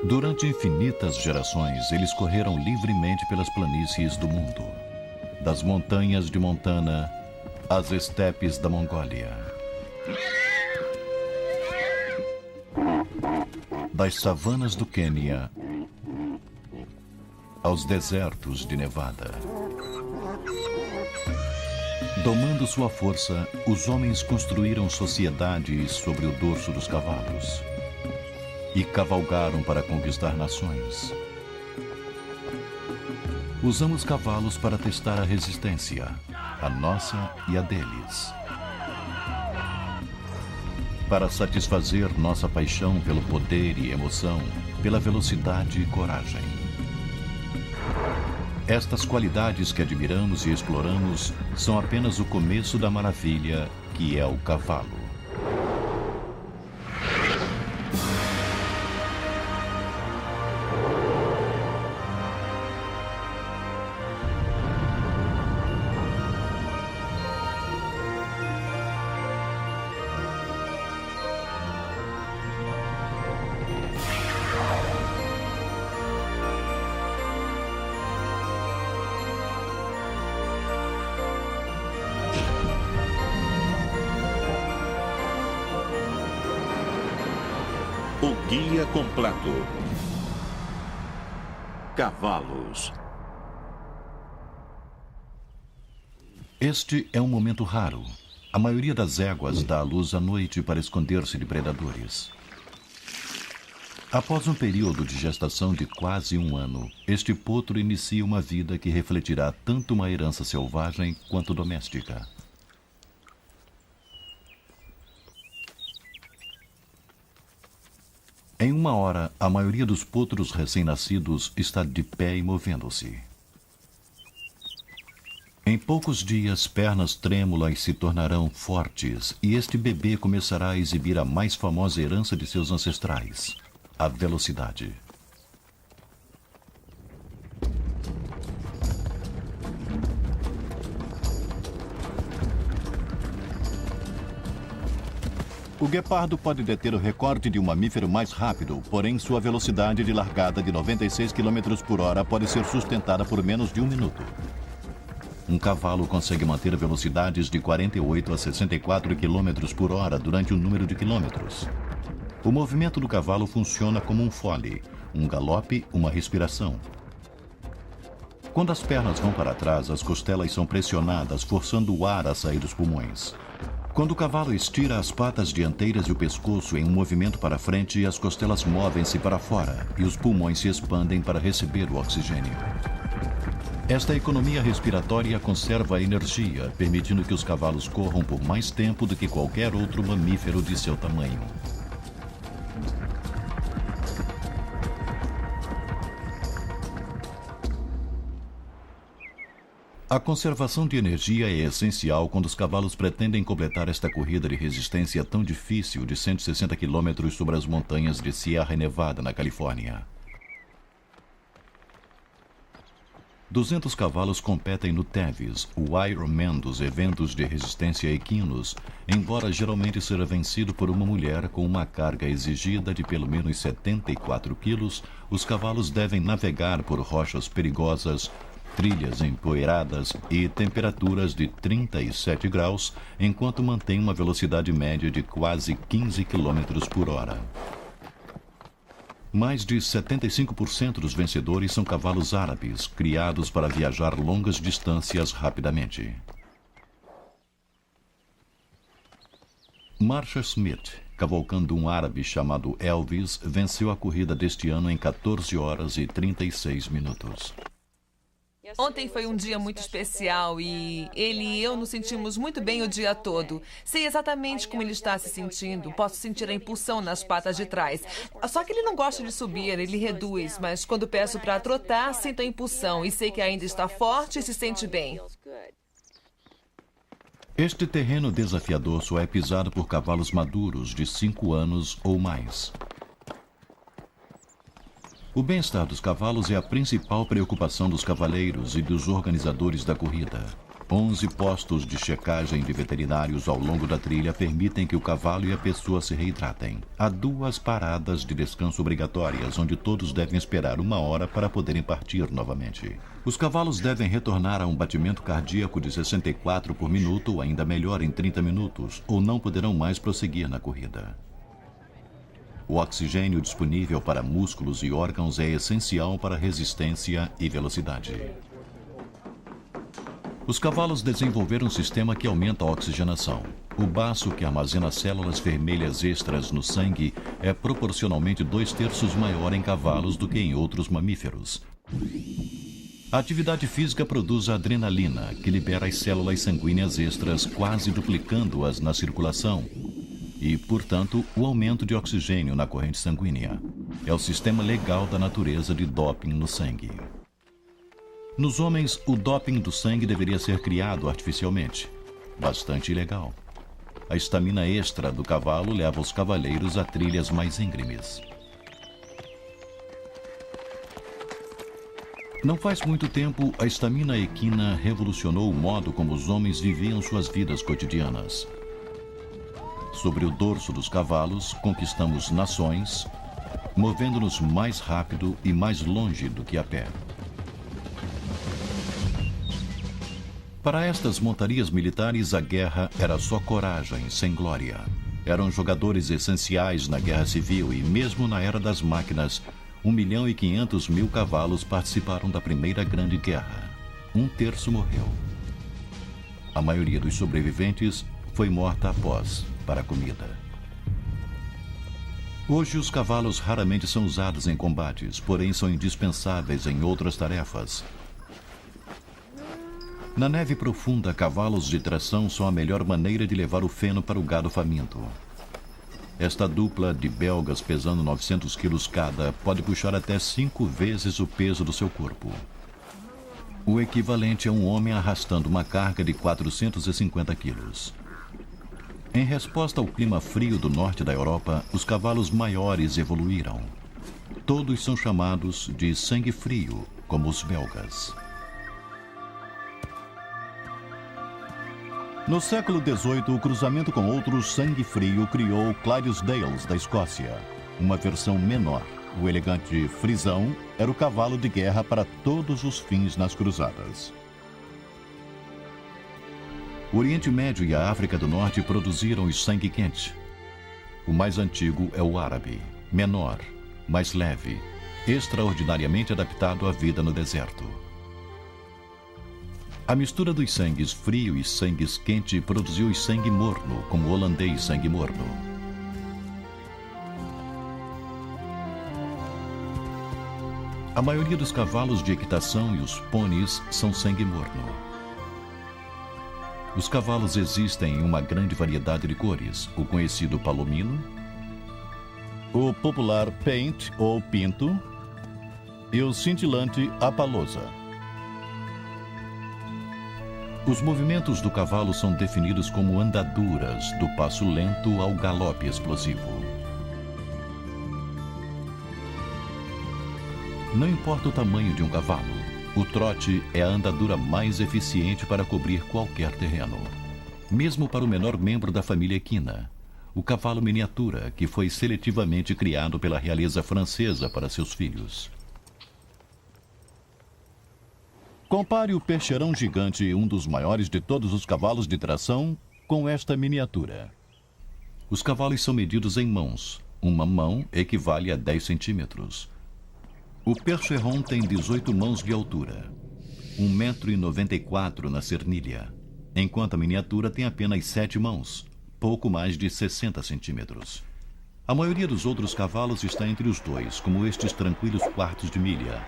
Durante infinitas gerações, eles correram livremente pelas planícies do mundo. Das montanhas de Montana às estepes da Mongólia. Das savanas do Quênia aos desertos de Nevada. Domando sua força, os homens construíram sociedades sobre o dorso dos cavalos e cavalgaram para conquistar nações. Usamos cavalos para testar a resistência, a nossa e a deles. Para satisfazer nossa paixão pelo poder e emoção, pela velocidade e coragem. Estas qualidades que admiramos e exploramos são apenas o começo da maravilha que é o cavalo. O guia completo. Cavalos. Este é um momento raro. A maioria das éguas dá à luz à noite para esconder-se de predadores. Após um período de gestação de quase 1 ano, este potro inicia uma vida que refletirá tanto uma herança selvagem quanto doméstica. Em 1 hora, a maioria dos potros recém-nascidos está de pé e movendo-se. Em poucos dias, pernas trêmulas se tornarão fortes e este bebê começará a exibir a mais famosa herança de seus ancestrais, a velocidade. O guepardo pode deter o recorde de um mamífero mais rápido, porém sua velocidade de largada de 96 km por hora pode ser sustentada por menos de 1 minuto. Um cavalo consegue manter velocidades de 48 a 64 km por hora durante um número de quilômetros. O movimento do cavalo funciona como um fole, um galope, uma respiração. Quando as pernas vão para trás, as costelas são pressionadas, forçando o ar a sair dos pulmões. Quando o cavalo estira as patas dianteiras e o pescoço em um movimento para frente, as costelas movem-se para fora e os pulmões se expandem para receber o oxigênio. Esta economia respiratória conserva a energia, permitindo que os cavalos corram por mais tempo do que qualquer outro mamífero de seu tamanho. A conservação de energia é essencial quando os cavalos pretendem completar esta corrida de resistência tão difícil de 160 km sobre as montanhas de Sierra Nevada, na Califórnia. 200 cavalos competem no Tevis, o Ironman dos eventos de resistência equinos, embora geralmente seja vencido por uma mulher com uma carga exigida de pelo menos 74 quilos, os cavalos devem navegar por rochas perigosas, trilhas empoeiradas e temperaturas de 37 graus, enquanto mantém uma velocidade média de quase 15 km por hora. Mais de 75% dos vencedores são cavalos árabes, criados para viajar longas distâncias rapidamente. Marsha Smith, cavalcando um árabe chamado Elvis, venceu a corrida deste ano em 14 horas e 36 minutos. Ontem foi um dia muito especial e ele e eu nos sentimos muito bem o dia todo. Sei exatamente como ele está se sentindo. Posso sentir a impulsão nas patas de trás. Só que ele não gosta de subir, ele reduz. Mas quando peço para trotar, sinto a impulsão e sei que ainda está forte e se sente bem. Este terreno desafiador só é pisado por cavalos maduros de 5 anos ou mais. O bem-estar dos cavalos é a principal preocupação dos cavaleiros e dos organizadores da corrida. 11 postos de checagem de veterinários ao longo da trilha permitem que o cavalo e a pessoa se reidratem. Há 2 paradas de descanso obrigatórias, onde todos devem esperar 1 hora para poderem partir novamente. Os cavalos devem retornar a um batimento cardíaco de 64 por minuto, ou ainda melhor, em 30 minutos, ou não poderão mais prosseguir na corrida. O oxigênio disponível para músculos e órgãos é essencial para resistência e velocidade. Os cavalos desenvolveram um sistema que aumenta a oxigenação. O baço, que armazena células vermelhas extras no sangue, é proporcionalmente 2/3 maior em cavalos do que em outros mamíferos. A atividade física produz a adrenalina, que libera as células sanguíneas extras, quase duplicando-as na circulação. E, portanto, o aumento de oxigênio na corrente sanguínea. É o sistema legal da natureza de doping no sangue. Nos homens, o doping do sangue deveria ser criado artificialmente. Bastante ilegal. A estamina extra do cavalo leva os cavaleiros a trilhas mais íngremes. Não faz muito tempo, a estamina equina revolucionou o modo como os homens viviam suas vidas cotidianas. Sobre o dorso dos cavalos, conquistamos nações, movendo-nos mais rápido e mais longe do que a pé. Para estas montarias militares, a guerra era só coragem, sem glória. Eram jogadores essenciais na guerra civil e, mesmo na era das máquinas, 1.500.000 cavalos participaram da Primeira Grande Guerra. 1/3 morreu. A maioria dos sobreviventes foi morta após, para a comida. Hoje, os cavalos raramente são usados em combates, porém são indispensáveis em outras tarefas. Na neve profunda, cavalos de tração são a melhor maneira de levar o feno para o gado faminto. Esta dupla de belgas pesando 900 quilos cada pode puxar até 5 vezes o peso do seu corpo. O equivalente a um homem arrastando uma carga de 450 quilos. Em resposta ao clima frio do norte da Europa, os cavalos maiores evoluíram. Todos são chamados de sangue frio, como os belgas. No século XVIII, o cruzamento com outros sangue frio criou o Clydesdales da Escócia. Uma versão menor. O elegante frisão era o cavalo de guerra para todos os fins nas cruzadas. O Oriente Médio e a África do Norte produziram o sangue quente. O mais antigo é o árabe, menor, mais leve, extraordinariamente adaptado à vida no deserto. A mistura dos sangues frio e sangues quente produziu o sangue morno, como o holandês sangue morno. A maioria dos cavalos de equitação e os pôneis são sangue morno. Os cavalos existem em uma grande variedade de cores, o conhecido palomino, o popular paint ou pinto e o cintilante apalosa. Os movimentos do cavalo são definidos como andaduras, do passo lento ao galope explosivo. Não importa o tamanho de um cavalo, o trote é a andadura mais eficiente para cobrir qualquer terreno. Mesmo para o menor membro da família equina, o cavalo miniatura, que foi seletivamente criado pela realeza francesa para seus filhos. Compare o percherão gigante, um dos maiores de todos os cavalos de tração, com esta miniatura. Os cavalos são medidos em mãos. Uma mão equivale a 10 centímetros. O percheron tem 18 mãos de altura, 1,94 m na cernilha, enquanto a miniatura tem apenas 7 mãos, pouco mais de 60 centímetros. A maioria dos outros cavalos está entre os dois, como estes tranquilos quartos de milha.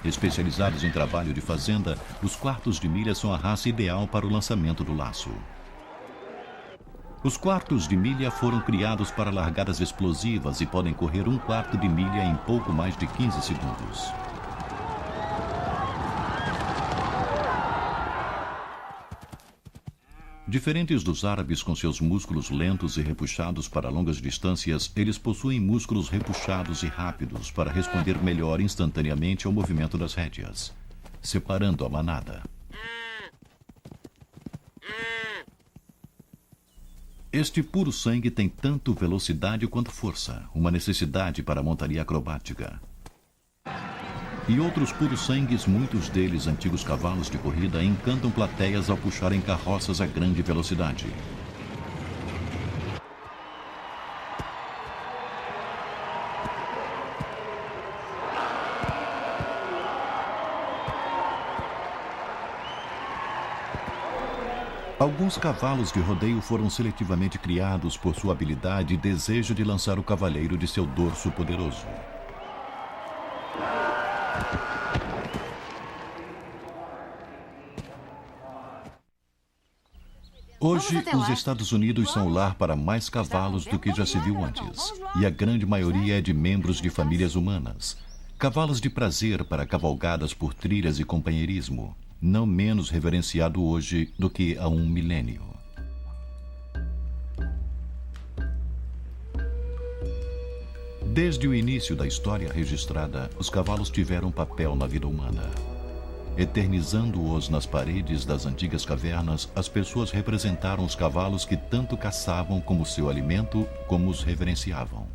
Especializados em trabalho de fazenda, os quartos de milha são a raça ideal para o lançamento do laço. Os quartos de milha foram criados para largadas explosivas e podem correr 1/4 de milha em pouco mais de 15 segundos. Diferentes dos árabes com seus músculos lentos e repuxados para longas distâncias, eles possuem músculos repuxados e rápidos para responder melhor instantaneamente ao movimento das rédeas, separando a manada. Este puro sangue tem tanto velocidade quanto força, uma necessidade para a montaria acrobática. E outros puros sangues, muitos deles antigos cavalos de corrida, encantam plateias ao puxarem carroças a grande velocidade. Alguns cavalos de rodeio foram seletivamente criados por sua habilidade e desejo de lançar o cavaleiro de seu dorso poderoso. Hoje, os Estados Unidos são o lar para mais cavalos do que já se viu antes. E a grande maioria é de membros de famílias humanas. Cavalos de prazer para cavalgadas por trilhas e companheirismo, não menos reverenciado hoje do que há um milênio. Desde o início da história registrada, os cavalos tiveram papel na vida humana. Eternizando-os nas paredes das antigas cavernas, as pessoas representaram os cavalos que tanto caçavam como seu alimento, como os reverenciavam.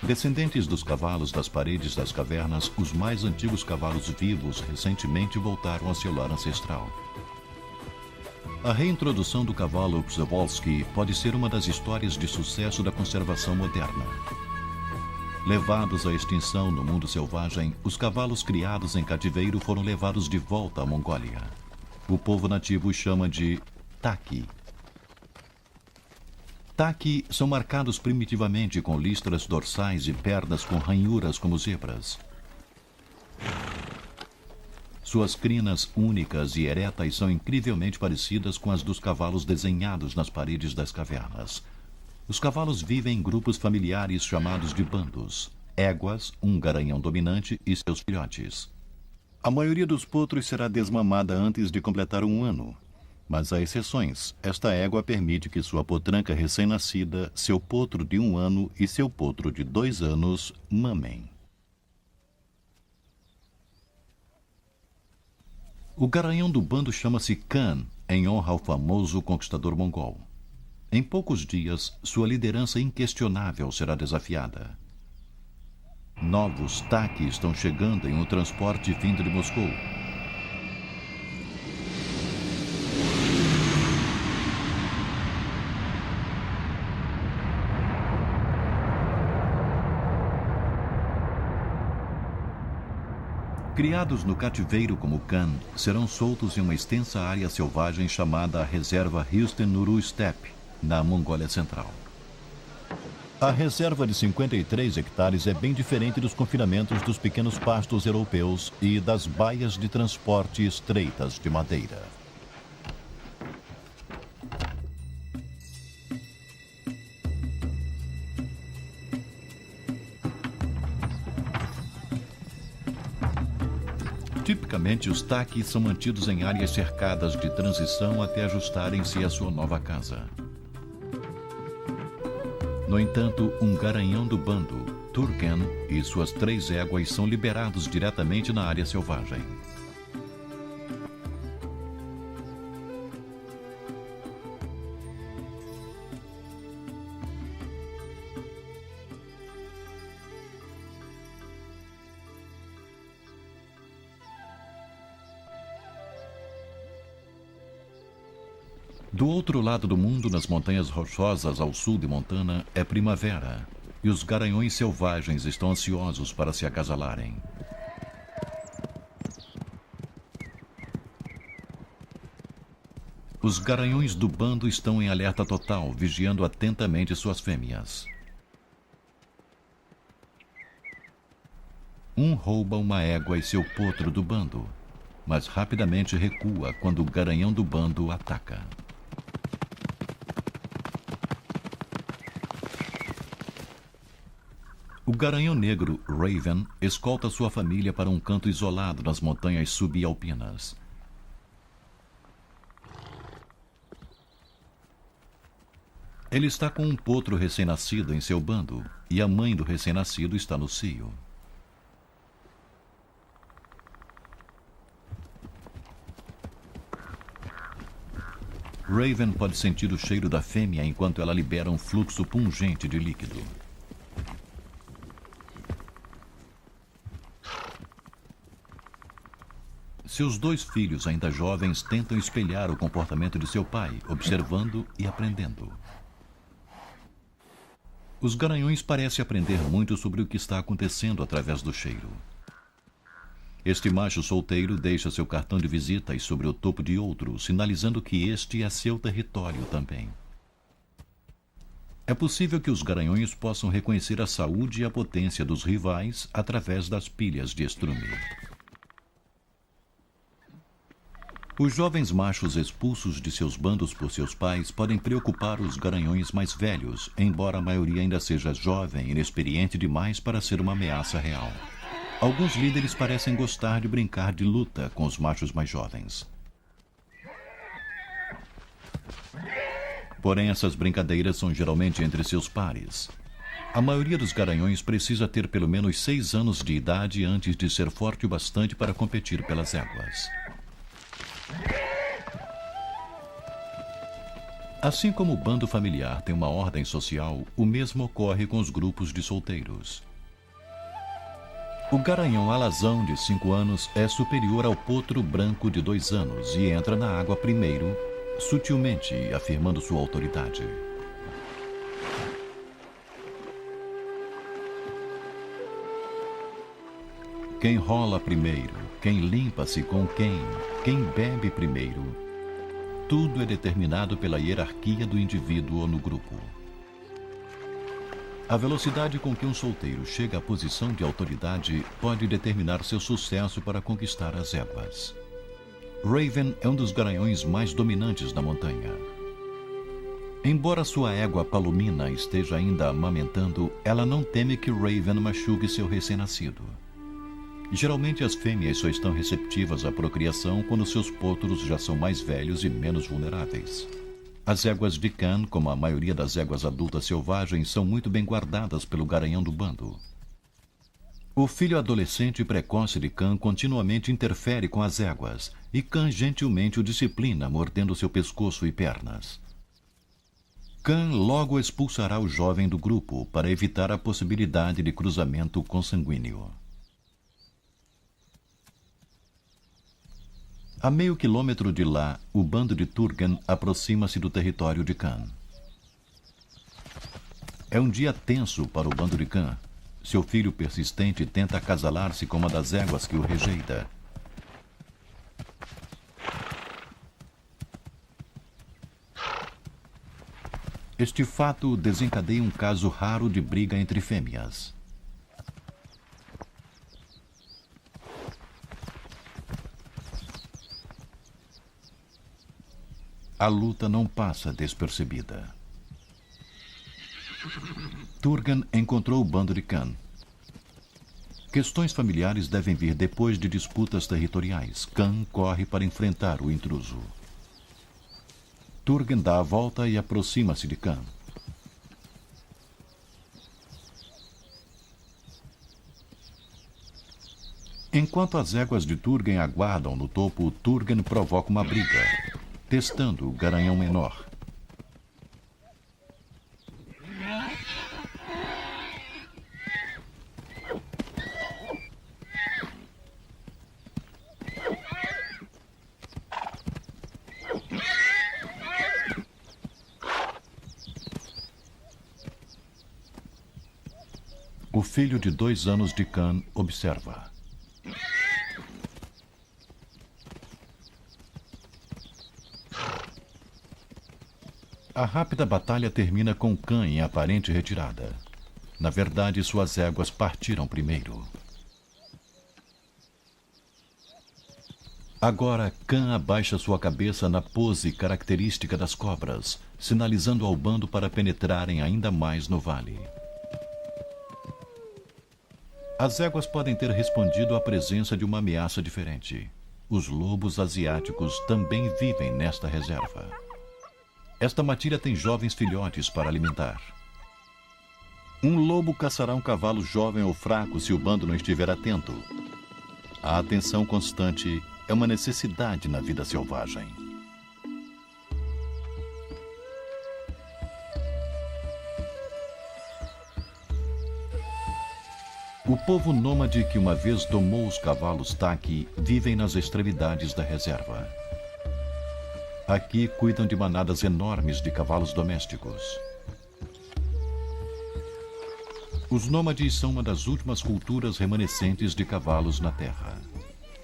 Descendentes dos cavalos das paredes das cavernas, os mais antigos cavalos vivos recentemente voltaram a seu lar ancestral. A reintrodução do cavalo Przewalski pode ser uma das histórias de sucesso da conservação moderna. Levados à extinção no mundo selvagem, os cavalos criados em cativeiro foram levados de volta à Mongólia. O povo nativo os chama de Taki. Taki são marcados primitivamente com listras dorsais e pernas com ranhuras como zebras. Suas crinas únicas e eretas são incrivelmente parecidas com as dos cavalos desenhados nas paredes das cavernas. Os cavalos vivem em grupos familiares chamados de bandos, éguas, um garanhão dominante e seus filhotes. A maioria dos potros será desmamada antes de completar um ano, mas há exceções. Esta égua permite que sua potranca recém-nascida, seu potro de 1 ano e seu potro de 2 anos mamem. O garanhão do bando chama-se Khan, em honra ao famoso conquistador mongol. Em poucos dias, sua liderança inquestionável será desafiada. Novos Taki estão chegando em um transporte vindo de Moscou. Criados no cativeiro como Khan, serão soltos em uma extensa área selvagem chamada a Reserva Hüsten-Nuru Steppe, na Mongólia Central. A reserva de 53 hectares é bem diferente dos confinamentos dos pequenos pastos europeus e das baias de transporte estreitas de madeira. Tipicamente, os Taki são mantidos em áreas cercadas de transição até ajustarem-se à sua nova casa. No entanto, um garanhão do bando, Turken, e suas 3 éguas são liberados diretamente na área selvagem. Do outro lado do mundo, nas montanhas rochosas ao sul de Montana, é primavera, e os garanhões selvagens estão ansiosos para se acasalarem. Os garanhões do bando estão em alerta total, vigiando atentamente suas fêmeas. Um rouba uma égua e seu potro do bando, mas rapidamente recua quando o garanhão do bando ataca. O garanhão negro, Raven, escolta sua família para um canto isolado nas montanhas subalpinas. Ele está com um potro recém-nascido em seu bando e a mãe do recém-nascido está no cio. Raven pode sentir o cheiro da fêmea enquanto ela libera um fluxo pungente de líquido. Seus 2 filhos, ainda jovens, tentam espelhar o comportamento de seu pai, observando e aprendendo. Os garanhões parecem aprender muito sobre o que está acontecendo através do cheiro. Este macho solteiro deixa seu cartão de visita sobre o topo de outro, sinalizando que este é seu território também. É possível que os garanhões possam reconhecer a saúde e a potência dos rivais através das pilhas de estrume. Os jovens machos expulsos de seus bandos por seus pais podem preocupar os garanhões mais velhos, embora a maioria ainda seja jovem e inexperiente demais para ser uma ameaça real. Alguns líderes parecem gostar de brincar de luta com os machos mais jovens. Porém, essas brincadeiras são geralmente entre seus pares. A maioria dos garanhões precisa ter pelo menos 6 anos de idade antes de ser forte o bastante para competir pelas éguas. Assim como o bando familiar tem uma ordem social, o mesmo ocorre com os grupos de solteiros. O garanhão alazão de 5 anos é superior ao potro branco de 2 anos e entra na água primeiro, sutilmente afirmando sua autoridade. Quem rola primeiro, quem limpa-se com quem bebe primeiro, tudo é determinado pela hierarquia do indivíduo no grupo. A velocidade com que um solteiro chega à posição de autoridade pode determinar seu sucesso para conquistar as éguas. Raven é um dos garanhões mais dominantes da montanha. Embora sua égua Palomina esteja ainda amamentando, ela não teme que Raven machuque seu recém-nascido. Geralmente as fêmeas só estão receptivas à procriação quando seus potros já são mais velhos e menos vulneráveis. As éguas de Khan, como a maioria das éguas adultas selvagens, são muito bem guardadas pelo garanhão do bando. O filho adolescente e precoce de Khan continuamente interfere com as éguas, e Khan gentilmente o disciplina, mordendo seu pescoço e pernas. Khan logo expulsará o jovem do grupo para evitar a possibilidade de cruzamento consanguíneo. A meio quilômetro de lá, o bando de Turgan aproxima-se do território de Khan. É um dia tenso para o bando de Khan. Seu filho persistente tenta acasalar-se com uma das éguas que o rejeita. Este fato desencadeia um caso raro de briga entre fêmeas. A luta não passa despercebida. Turgan encontrou o bando de Khan. Questões familiares devem vir depois de disputas territoriais. Khan corre para enfrentar o intruso. Turgan dá a volta e aproxima-se de Khan. Enquanto as éguas de Turgan aguardam no topo, Turgan provoca uma briga, testando o garanhão menor. O filho de 2 anos de Khan observa. A rápida batalha termina com Khan em aparente retirada. Na verdade, suas éguas partiram primeiro. Agora, Khan abaixa sua cabeça na pose característica das cobras, sinalizando ao bando para penetrarem ainda mais no vale. As éguas podem ter respondido à presença de uma ameaça diferente. Os lobos asiáticos também vivem nesta reserva. Esta matilha tem jovens filhotes para alimentar. Um lobo caçará um cavalo jovem ou fraco se o bando não estiver atento. A atenção constante é uma necessidade na vida selvagem. O povo nômade que uma vez domou os cavalos Taki vivem nas extremidades da reserva. Aqui cuidam de manadas enormes de cavalos domésticos. Os nômades são uma das últimas culturas remanescentes de cavalos na Terra.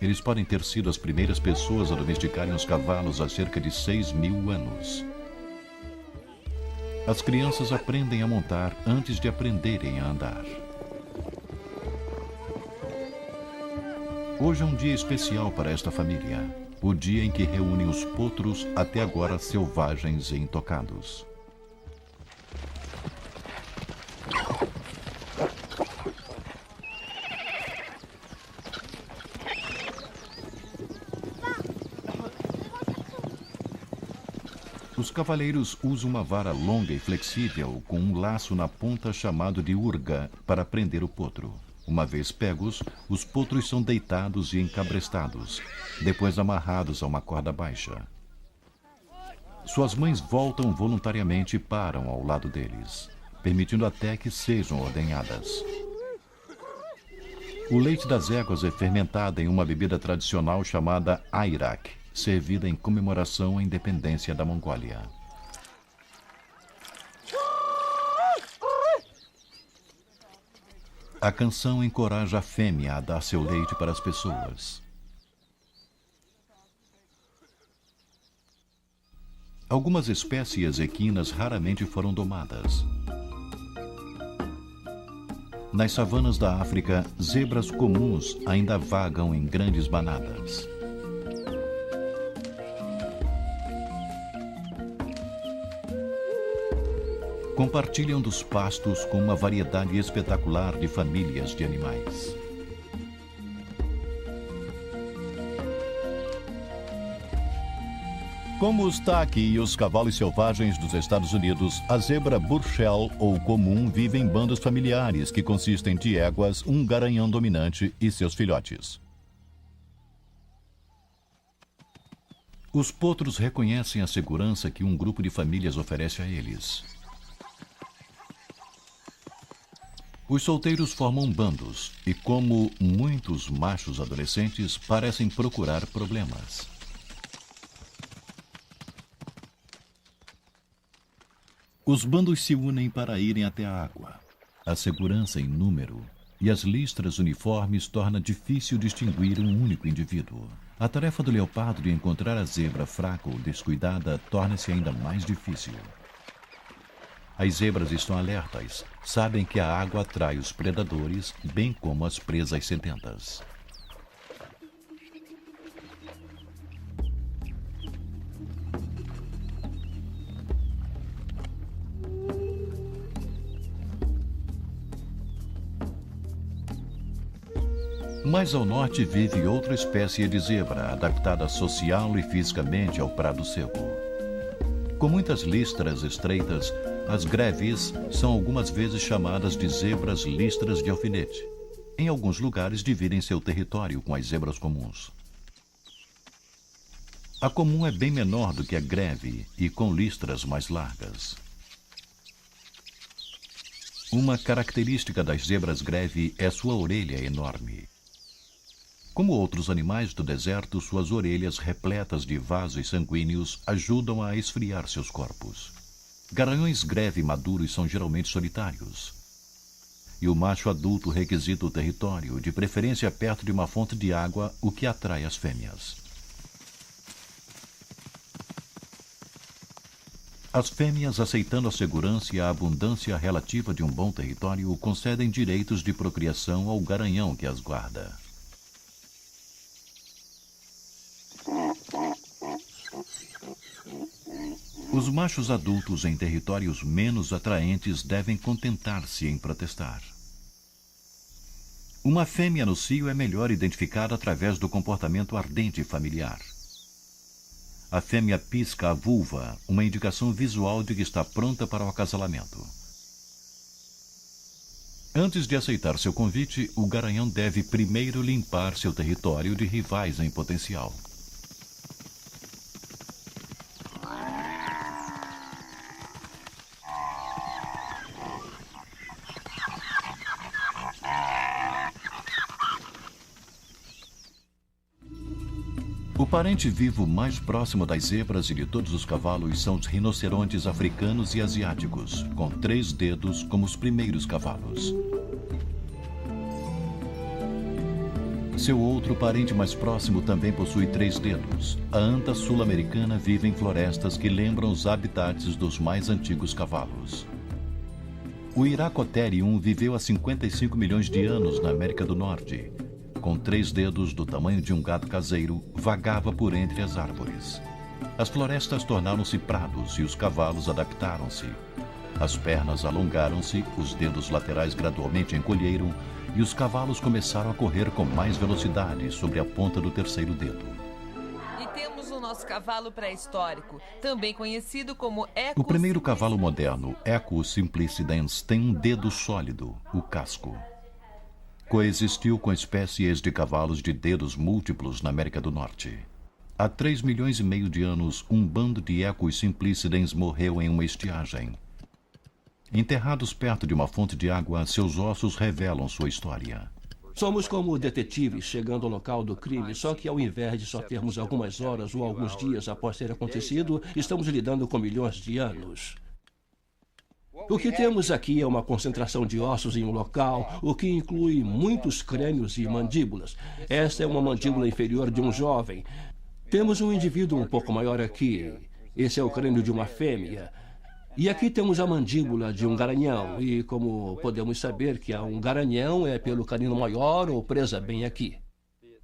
Eles podem ter sido as primeiras pessoas a domesticarem os cavalos há cerca de 6.000 anos. As crianças aprendem a montar antes de aprenderem a andar. Hoje é um dia especial para esta família, o dia em que reúnem os potros até agora selvagens e intocados. Os cavaleiros usam uma vara longa e flexível com um laço na ponta chamado de urga para prender o potro. Uma vez pegos, os potros são deitados e encabrestados, depois amarrados a uma corda baixa. Suas mães voltam voluntariamente e param ao lado deles, permitindo até que sejam ordenhadas. O leite das éguas é fermentado em uma bebida tradicional chamada airak, servida em comemoração à independência da Mongólia. A canção encoraja a fêmea a dar seu leite para as pessoas. Algumas espécies equinas raramente foram domadas. Nas savanas da África, zebras comuns ainda vagam em grandes manadas. Compartilham dos pastos com uma variedade espetacular de famílias de animais. Como os Taki e os cavalos selvagens dos Estados Unidos, a zebra Burchell ou comum vive em bandos familiares que consistem de éguas, um garanhão dominante e seus filhotes. Os potros reconhecem a segurança que um grupo de famílias oferece a eles. Os solteiros formam bandos e, como muitos machos adolescentes, parecem procurar problemas. Os bandos se unem para irem até a água. A segurança em número e as listras uniformes torna difícil distinguir um único indivíduo. A tarefa do leopardo de encontrar a zebra fraca ou descuidada torna-se ainda mais difícil. As zebras estão alertas, sabem que a água atrai os predadores, bem como as presas sedentas. Mais ao norte vive outra espécie de zebra, adaptada social e fisicamente ao prado seco. Com muitas listras estreitas, as greves são algumas vezes chamadas de zebras listras de alfinete. Em alguns lugares dividem seu território com as zebras comuns. A comum é bem menor do que a greve e com listras mais largas. Uma característica das zebras greve é sua orelha enorme. Como outros animais do deserto, suas orelhas repletas de vasos sanguíneos ajudam a esfriar seus corpos. Garanhões greve maduros são geralmente solitários. E o macho adulto requisita o território, de preferência perto de uma fonte de água, o que atrai as fêmeas. As fêmeas, aceitando a segurança e a abundância relativa de um bom território, concedem direitos de procriação ao garanhão que as guarda. Os machos adultos em territórios menos atraentes devem contentar-se em protestar. Uma fêmea no cio é melhor identificada através do comportamento ardente familiar. A fêmea pisca a vulva, uma indicação visual de que está pronta para o acasalamento. Antes de aceitar seu convite, o garanhão deve primeiro limpar seu território de rivais em potencial. O parente vivo mais próximo das zebras e de todos os cavalos são os rinocerontes africanos e asiáticos, com 3 dedos como os primeiros cavalos. Seu outro parente mais próximo também possui 3 dedos. A anta sul-americana vive em florestas que lembram os habitats dos mais antigos cavalos. O Iracotherium viveu há 55 milhões de anos na América do Norte. Com 3 dedos do tamanho de um gato caseiro, vagava por entre as árvores. As florestas tornaram-se prados e os cavalos adaptaram-se. As pernas alongaram-se, os dedos laterais gradualmente encolheram e os cavalos começaram a correr com mais velocidade sobre a ponta do 3º dedo. E temos o nosso cavalo pré-histórico, também conhecido como Equus. O primeiro cavalo moderno, Equus simplicidens, tem um dedo sólido, o casco. Coexistiu com espécies de cavalos de dedos múltiplos na América do Norte. Há 3,5 milhões de anos, um bando de Equus simplicidens morreu em uma estiagem. Enterrados perto de uma fonte de água, seus ossos revelam sua história. Somos como detetives chegando ao local do crime, só que ao invés de só termos algumas horas ou alguns dias após ter acontecido, estamos lidando com milhões de anos. O que temos aqui é uma concentração de ossos em um local, o que inclui muitos crânios e mandíbulas. Esta é uma mandíbula inferior de um jovem. Temos um indivíduo um pouco maior aqui. Esse é o crânio de uma fêmea. E aqui temos a mandíbula de um garanhão. E como podemos saber que um garanhão é pelo canino maior ou presa bem aqui.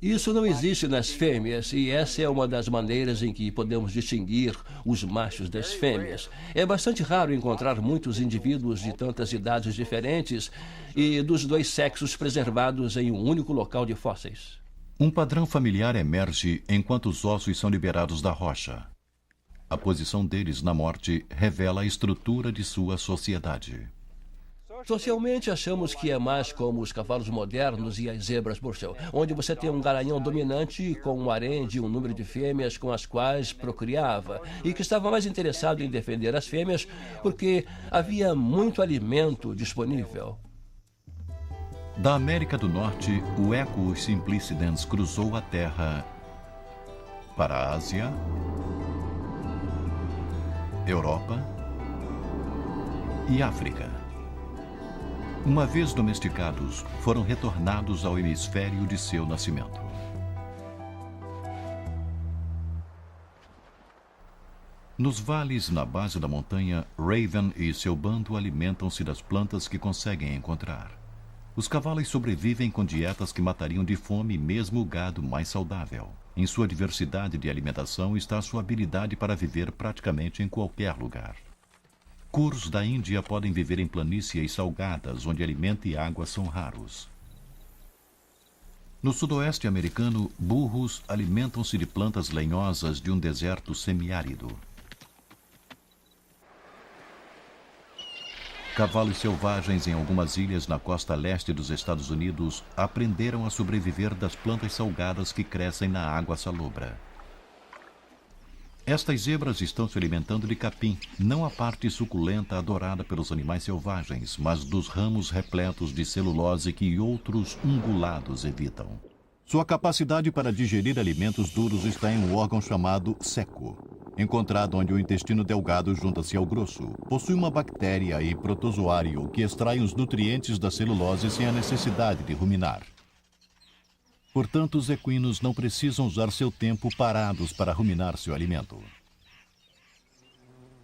Isso não existe nas fêmeas, e essa é uma das maneiras em que podemos distinguir os machos das fêmeas. É bastante raro encontrar muitos indivíduos de tantas idades diferentes e dos 2 sexos preservados em um único local de fósseis. Um padrão familiar emerge enquanto os ossos são liberados da rocha. A posição deles na morte revela a estrutura de sua sociedade. Socialmente, achamos que é mais como os cavalos modernos e as zebras Burchell, onde você tem um garanhão dominante com um harém de um número de fêmeas com as quais procriava e que estava mais interessado em defender as fêmeas porque havia muito alimento disponível. Da América do Norte, o Equus simplicidens cruzou a terra para a Ásia, Europa e África. Uma vez domesticados, foram retornados ao hemisfério de seu nascimento. Nos vales na base da montanha, Raven e seu bando alimentam-se das plantas que conseguem encontrar. Os cavalos sobrevivem com dietas que matariam de fome mesmo o gado mais saudável. Em sua diversidade de alimentação está sua habilidade para viver praticamente em qualquer lugar. Curs da Índia podem viver em planícies salgadas, onde alimento e água são raros. No sudoeste americano, burros alimentam-se de plantas lenhosas de um deserto semiárido. Cavalos selvagens em algumas ilhas na costa leste dos Estados Unidos aprenderam a sobreviver das plantas salgadas que crescem na água salobra. Estas zebras estão se alimentando de capim, não a parte suculenta adorada pelos animais selvagens, mas dos ramos repletos de celulose que outros ungulados evitam. Sua capacidade para digerir alimentos duros está em um órgão chamado ceco, encontrado onde o intestino delgado junta-se ao grosso. Possui uma bactéria e protozoário que extraem os nutrientes da celulose sem a necessidade de ruminar. Portanto, os equinos não precisam usar seu tempo parados para ruminar seu alimento.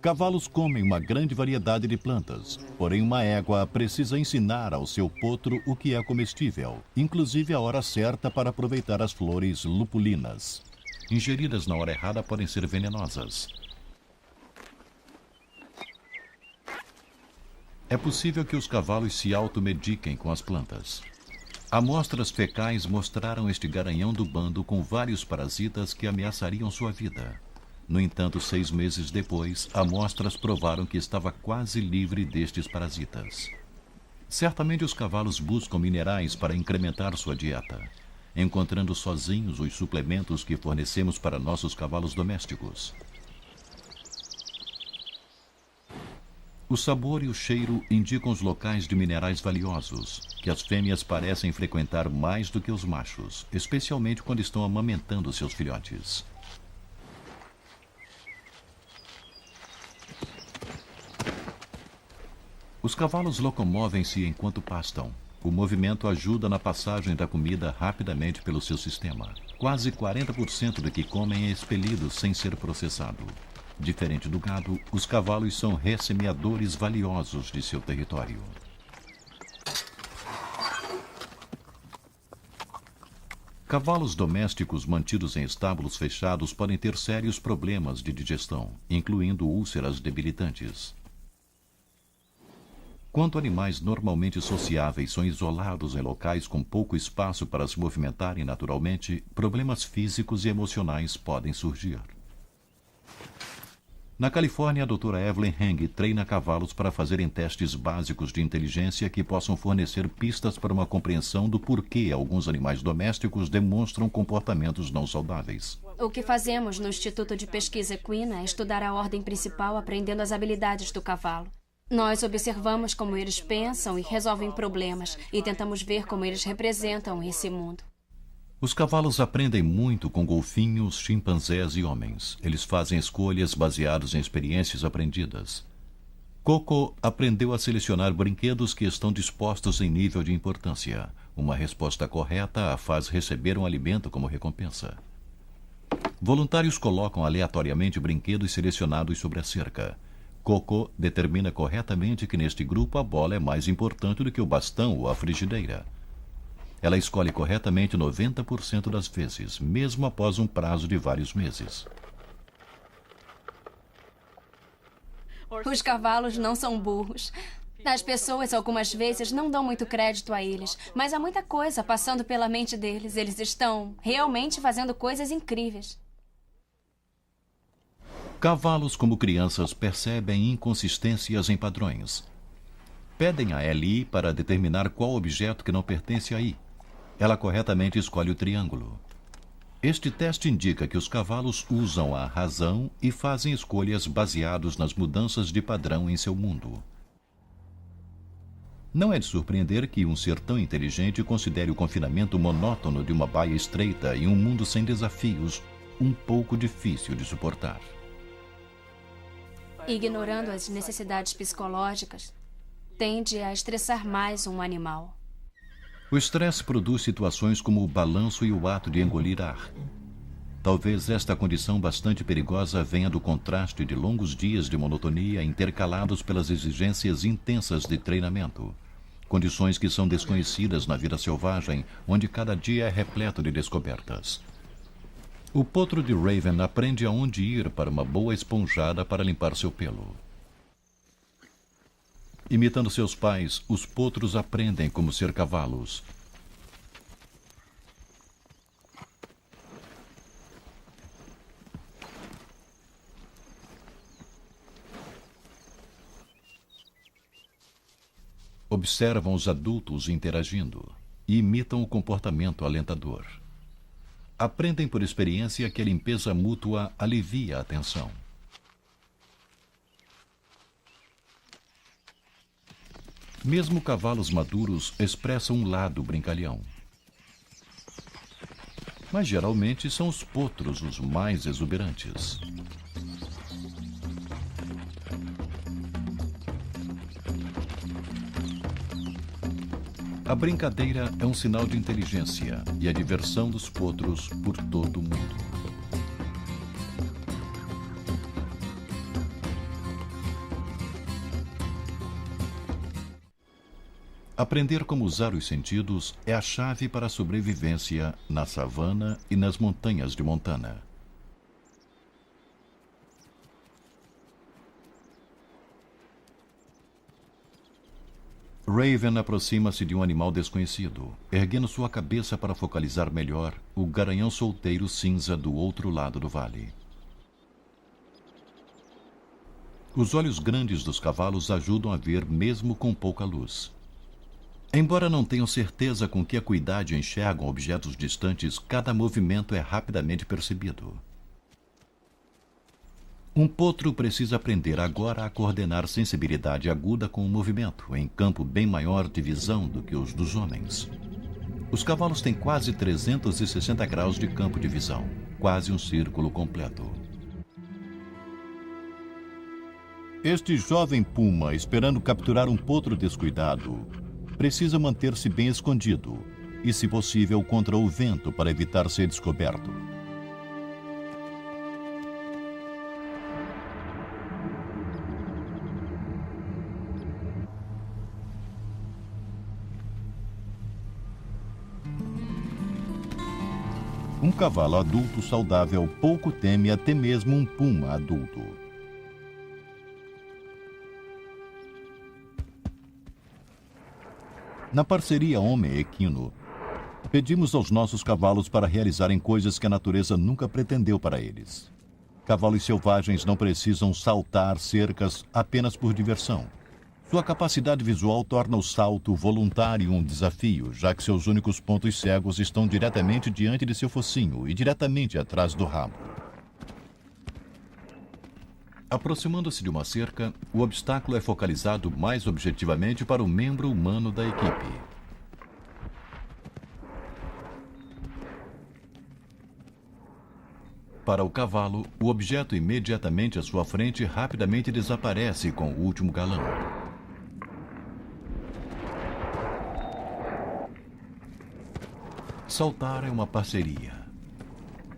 Cavalos comem uma grande variedade de plantas, porém uma égua precisa ensinar ao seu potro o que é comestível, inclusive a hora certa para aproveitar as flores lupulinas. Ingeridas na hora errada podem ser venenosas. É possível que os cavalos se automediquem com as plantas. Amostras fecais mostraram este garanhão do bando com vários parasitas que ameaçariam sua vida. No entanto, 6 meses depois, amostras provaram que estava quase livre destes parasitas. Certamente os cavalos buscam minerais para incrementar sua dieta, encontrando sozinhos os suplementos que fornecemos para nossos cavalos domésticos. O sabor e o cheiro indicam os locais de minerais valiosos, que as fêmeas parecem frequentar mais do que os machos, especialmente quando estão amamentando seus filhotes. Os cavalos locomovem-se enquanto pastam. O movimento ajuda na passagem da comida rapidamente pelo seu sistema. Quase 40% do que comem é expelido sem ser processado. Diferente do gado, os cavalos são ressemeadores valiosos de seu território. Cavalos domésticos mantidos em estábulos fechados podem ter sérios problemas de digestão, incluindo úlceras debilitantes. Quando animais normalmente sociáveis são isolados em locais com pouco espaço para se movimentarem naturalmente, problemas físicos e emocionais podem surgir. Na Califórnia, a doutora Evelyn Heng treina cavalos para fazerem testes básicos de inteligência que possam fornecer pistas para uma compreensão do porquê alguns animais domésticos demonstram comportamentos não saudáveis. O que fazemos no Instituto de Pesquisa Equina é estudar a ordem principal aprendendo as habilidades do cavalo. Nós observamos como eles pensam e resolvem problemas e tentamos ver como eles representam esse mundo. Os cavalos aprendem muito com golfinhos, chimpanzés e homens. Eles fazem escolhas baseadas em experiências aprendidas. Coco aprendeu a selecionar brinquedos que estão dispostos em nível de importância. Uma resposta correta a faz receber um alimento como recompensa. Voluntários colocam aleatoriamente brinquedos selecionados sobre a cerca. Coco determina corretamente que neste grupo a bola é mais importante do que o bastão ou a frigideira. Ela escolhe corretamente 90% das vezes, mesmo após um prazo de vários meses. Os cavalos não são burros. As pessoas algumas vezes não dão muito crédito a eles, mas há muita coisa passando pela mente deles. Eles estão realmente fazendo coisas incríveis. Cavalos, como crianças, percebem inconsistências em padrões. Pedem a Ellie para determinar qual objeto que não pertence a I. Ela corretamente escolhe o triângulo. Este teste indica que os cavalos usam a razão e fazem escolhas baseadas nas mudanças de padrão em seu mundo. Não é de surpreender que um ser tão inteligente considere o confinamento monótono de uma baia estreita em um mundo sem desafios um pouco difícil de suportar. Ignorando as necessidades psicológicas, tende a estressar mais um animal. O estresse produz situações como o balanço e o ato de engolir ar. Talvez esta condição bastante perigosa venha do contraste de longos dias de monotonia intercalados pelas exigências intensas de treinamento. Condições que são desconhecidas na vida selvagem, onde cada dia é repleto de descobertas. O potro de Raven aprende aonde ir para uma boa esponjada para limpar seu pelo. Imitando seus pais, os potros aprendem como ser cavalos. Observam os adultos interagindo e imitam o comportamento alentador. Aprendem por experiência que a limpeza mútua alivia a tensão. Mesmo cavalos maduros expressam um lado brincalhão. Mas geralmente são os potros os mais exuberantes. A brincadeira é um sinal de inteligência e a diversão dos potros por todo o mundo. Aprender como usar os sentidos é a chave para a sobrevivência na savana e nas montanhas de Montana. Raven aproxima-se de um animal desconhecido, erguendo sua cabeça para focalizar melhor o garanhão solteiro cinza do outro lado do vale. Os olhos grandes dos cavalos ajudam a ver mesmo com pouca luz. Embora não tenham certeza com que acuidade enxergam objetos distantes, cada movimento é rapidamente percebido. Um potro precisa aprender agora a coordenar sensibilidade aguda com o movimento, em campo bem maior de visão do que os dos homens. Os cavalos têm quase 360 graus de campo de visão, quase um círculo completo. Este jovem puma, esperando capturar um potro descuidado, precisa manter-se bem escondido e, se possível, contra o vento para evitar ser descoberto. Um cavalo adulto saudável pouco teme até mesmo um puma adulto. Na parceria homem-equino, pedimos aos nossos cavalos para realizarem coisas que a natureza nunca pretendeu para eles. Cavalos selvagens não precisam saltar cercas apenas por diversão. Sua capacidade visual torna o salto voluntário um desafio, já que seus únicos pontos cegos estão diretamente diante de seu focinho e diretamente atrás do rabo. Aproximando-se de uma cerca, o obstáculo é focalizado mais objetivamente para o membro humano da equipe. Para o cavalo, o objeto imediatamente à sua frente rapidamente desaparece com o último galão. Saltar é uma parceria.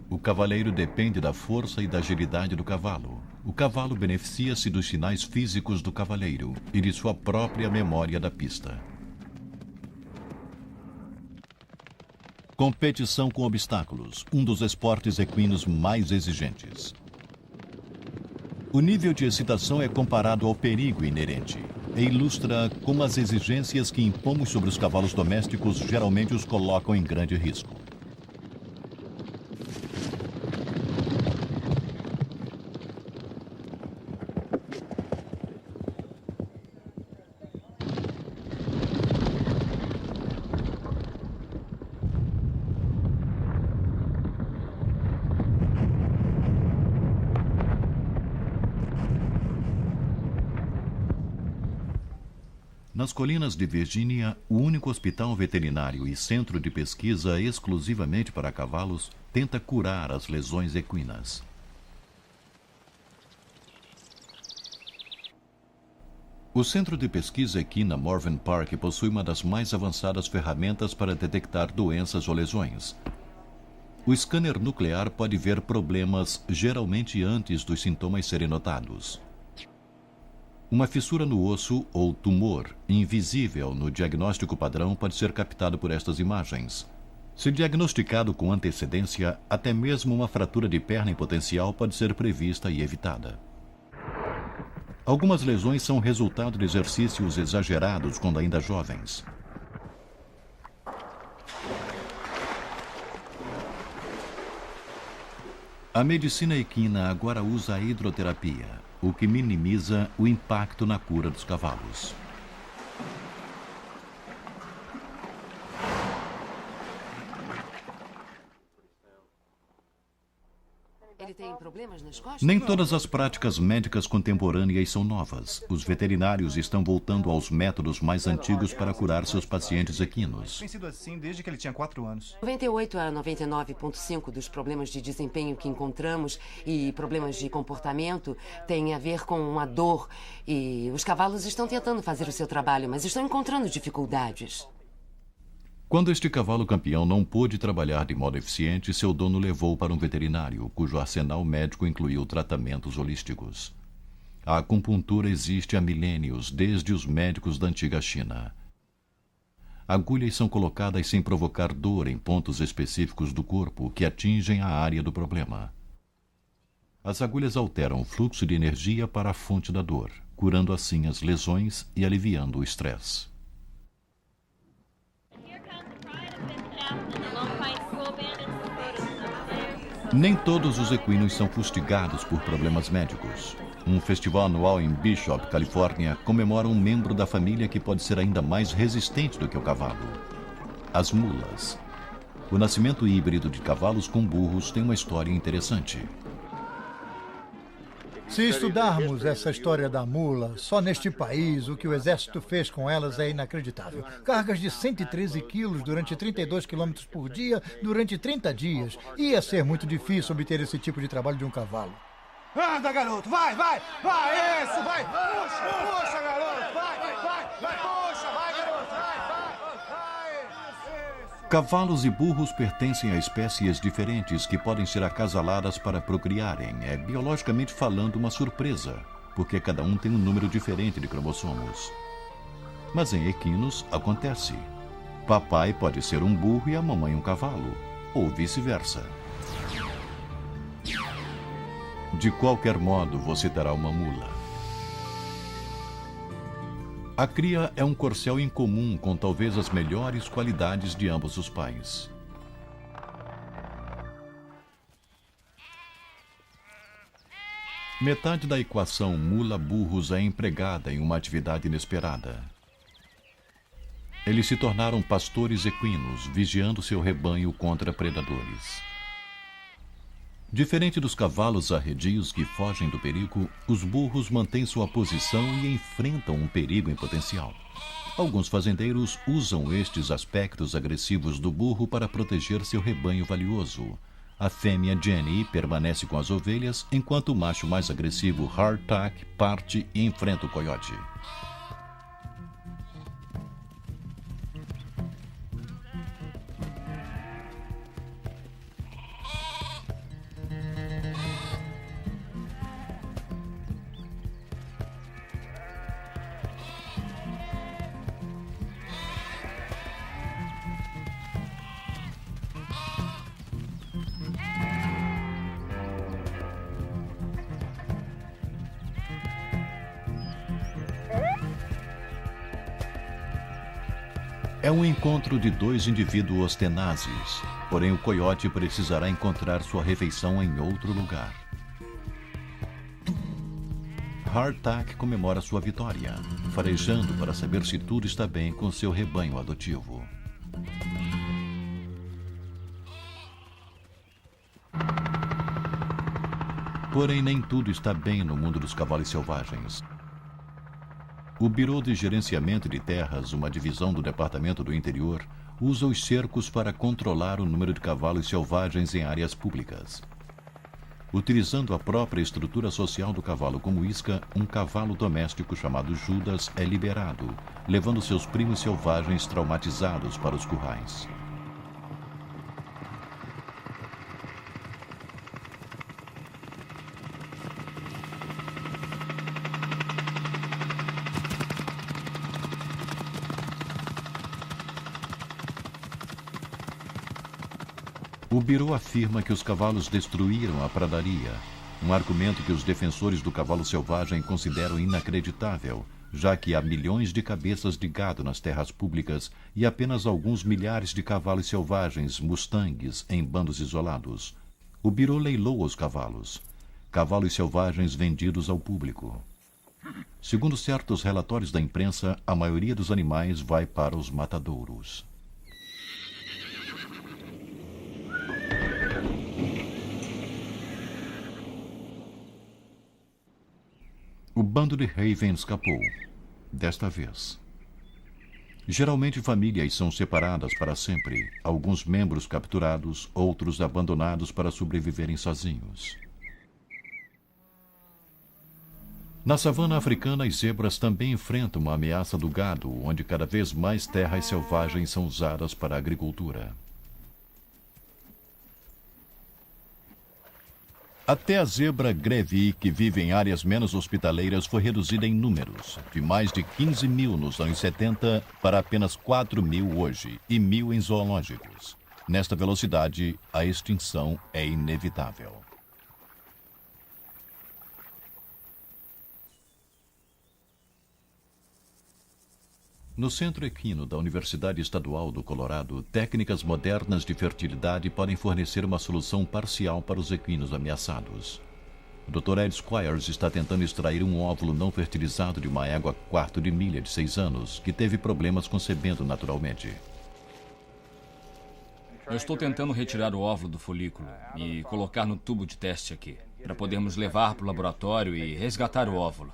O cavaleiro depende da força e da agilidade do cavalo. O cavalo beneficia-se dos sinais físicos do cavaleiro e de sua própria memória da pista. Competição com obstáculos, um dos esportes equinos mais exigentes. O nível de excitação é comparado ao perigo inerente e ilustra como as exigências que impomos sobre os cavalos domésticos geralmente os colocam em grande risco. Nas colinas de Virgínia, o único hospital veterinário e centro de pesquisa exclusivamente para cavalos tenta curar as lesões equinas. O Centro de Pesquisa Equina Morven Park possui uma das mais avançadas ferramentas para detectar doenças ou lesões. O scanner nuclear pode ver problemas geralmente antes dos sintomas serem notados. Uma fissura no osso ou tumor, invisível no diagnóstico padrão, pode ser captado por estas imagens. Se diagnosticado com antecedência, até mesmo uma fratura de perna em potencial pode ser prevista e evitada. Algumas lesões são resultado de exercícios exagerados quando ainda jovens. A medicina equina agora usa a hidroterapia, o que minimiza o impacto na cura dos cavalos. Ele tem problemas nas costas? Nem todas as práticas médicas contemporâneas são novas. Os veterinários estão voltando aos métodos mais antigos para curar seus pacientes equinos. Tem sido assim desde que ele tinha 4 anos. 98 a 99,5% dos problemas de desempenho que encontramos e problemas de comportamento têm a ver com a dor. E os cavalos estão tentando fazer o seu trabalho, mas estão encontrando dificuldades. Quando este cavalo campeão não pôde trabalhar de modo eficiente, seu dono o levou para um veterinário, cujo arsenal médico incluiu tratamentos holísticos. A acupuntura existe há milênios, desde os médicos da antiga China. Agulhas são colocadas sem provocar dor em pontos específicos do corpo que atingem a área do problema. As agulhas alteram o fluxo de energia para a fonte da dor, curando assim as lesões e aliviando o estresse. Nem todos os equinos são fustigados por problemas médicos. Um festival anual em Bishop, Califórnia, comemora um membro da família que pode ser ainda mais resistente do que o cavalo: as mulas. O nascimento híbrido de cavalos com burros tem uma história interessante. Se estudarmos essa história da mula, só neste país, o que o exército fez com elas é inacreditável. Cargas de 113 quilos durante 32 quilômetros por dia, durante 30 dias. Ia ser muito difícil obter esse tipo de trabalho de um cavalo. Anda, garoto, vai, vai, vai, isso, vai, puxa, garoto, vai, puxa, vai, garoto, vai. Cavalos e burros pertencem a espécies diferentes que podem ser acasaladas para procriarem. É, biologicamente falando, uma surpresa, porque cada um tem um número diferente de cromossomos. Mas em equinos acontece. Papai pode ser um burro e a mamãe um cavalo, ou vice-versa. De qualquer modo, você terá uma mula. A cria é um corcel incomum com talvez as melhores qualidades de ambos os pais. Metade da equação mula-burros é empregada em uma atividade inesperada. Eles se tornaram pastores equinos, vigiando seu rebanho contra predadores. Diferente dos cavalos arredios que fogem do perigo, os burros mantêm sua posição e enfrentam um perigo em potencial. Alguns fazendeiros usam estes aspectos agressivos do burro para proteger seu rebanho valioso. A fêmea Jenny permanece com as ovelhas, enquanto o macho mais agressivo Hardtack parte e enfrenta o coiote. É um encontro de dois indivíduos tenazes, porém o coiote precisará encontrar sua refeição em outro lugar. Hardtack comemora sua vitória, farejando para saber se tudo está bem com seu rebanho adotivo. Porém, nem tudo está bem no mundo dos cavalos selvagens. O Bureau de Gerenciamento de Terras, uma divisão do Departamento do Interior, usa os cercos para controlar o número de cavalos selvagens em áreas públicas. Utilizando a própria estrutura social do cavalo como isca, um cavalo doméstico chamado Judas é liberado, levando seus primos selvagens traumatizados para os currais. O Bureau afirma que os cavalos destruíram a pradaria, um argumento que os defensores do cavalo selvagem consideram inacreditável, já que há milhões de cabeças de gado nas terras públicas e apenas alguns milhares de cavalos selvagens, mustangues, em bandos isolados. O Bureau leiloa os cavalos selvagens vendidos ao público. Segundo certos relatórios da imprensa, a maioria dos animais vai para os matadouros. O bando de Raven escapou, desta vez. Geralmente famílias são separadas para sempre, alguns membros capturados, outros abandonados para sobreviverem sozinhos. Na savana africana, as zebras também enfrentam uma ameaça do gado, onde cada vez mais terras selvagens são usadas para a agricultura. Até a zebra Grevi, que vive em áreas menos hospitaleiras, foi reduzida em números, de mais de 15 mil nos anos 70 para apenas 4 mil hoje, e 1.000 em zoológicos. Nesta velocidade, a extinção é inevitável. No Centro Equino da Universidade Estadual do Colorado, técnicas modernas de fertilidade podem fornecer uma solução parcial para os equinos ameaçados. O Dr. Ed Squires está tentando extrair um óvulo não fertilizado de uma égua quarto de milha de 6 anos, que teve problemas concebendo naturalmente. Eu estou tentando retirar o óvulo do folículo e colocar no tubo de teste aqui, para podermos levar para o laboratório e resgatar o óvulo.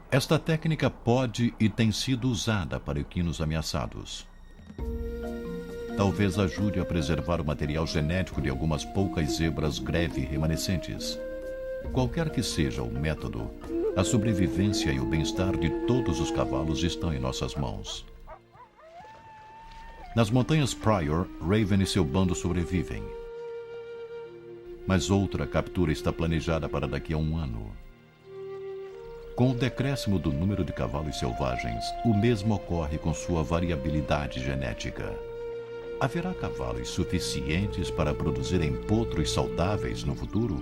Esta técnica pode e tem sido usada para equinos ameaçados. Talvez ajude a preservar o material genético de algumas poucas zebras greve remanescentes. Qualquer que seja o método, a sobrevivência e o bem-estar de todos os cavalos estão em nossas mãos. Nas montanhas Pryor, Raven e seu bando sobrevivem. Mas outra captura está planejada para daqui a 1 ano. Com o decréscimo do número de cavalos selvagens, o mesmo ocorre com sua variabilidade genética. Haverá cavalos suficientes para produzirem potros saudáveis no futuro?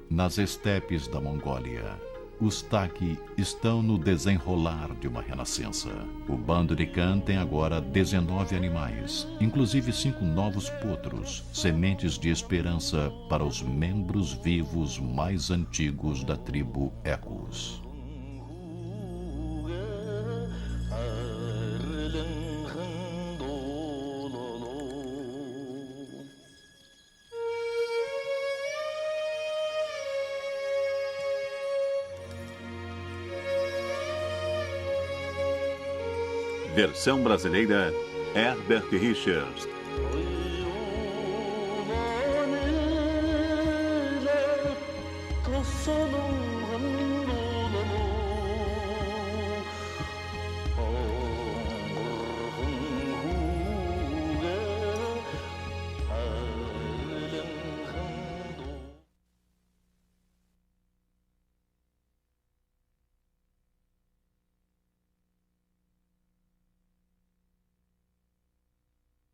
Nas estepes da Mongólia, os Taki estão no desenrolar de uma renascença. O bando de Khan tem agora 19 animais, inclusive 5 novos potros, sementes de esperança para os membros vivos mais antigos da tribo Ecos. Versão brasileira, Herbert Richards.